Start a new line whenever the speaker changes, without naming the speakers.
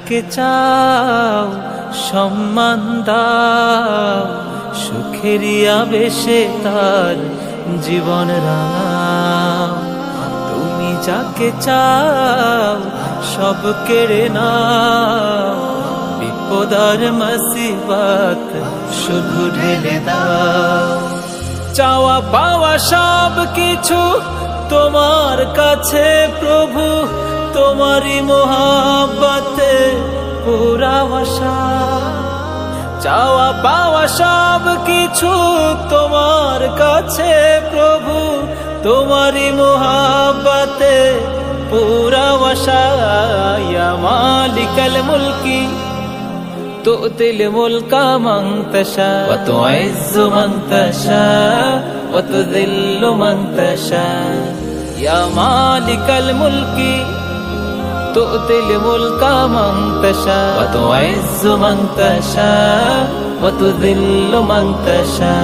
যাকে চাও সম্মান দাও, সুখেরই আবেশে তার জীবন রাঙাও। তুমি যাকে চাও সব কেড়ে নাও, বিপদার মুসিবত শুধু ঢেলে দাও। চাওয়া পাওয়া সব কিছু তোমার কাছে প্রভু, তোমারই মোহাব্বতে পুরা আশা। চাওয়া পাওয়া সব কিছু তোমার কাছে প্রভু, তোমারই মোহাব্বতে পুরা আশা। ইয়া মালিকাল মুলকি তু'তিল মুলকা মান তাশা ওয়া তু'ইজ্জু মান তাশা ওয়া তুযিল্লু মান তাশা। ইয়া মালিকাল মুলকি তু'তিল মুলকা মান তাশা ওয়া তু'ইজ্জু মান তাশা ওয়া তুযিল্লু মান তাশা।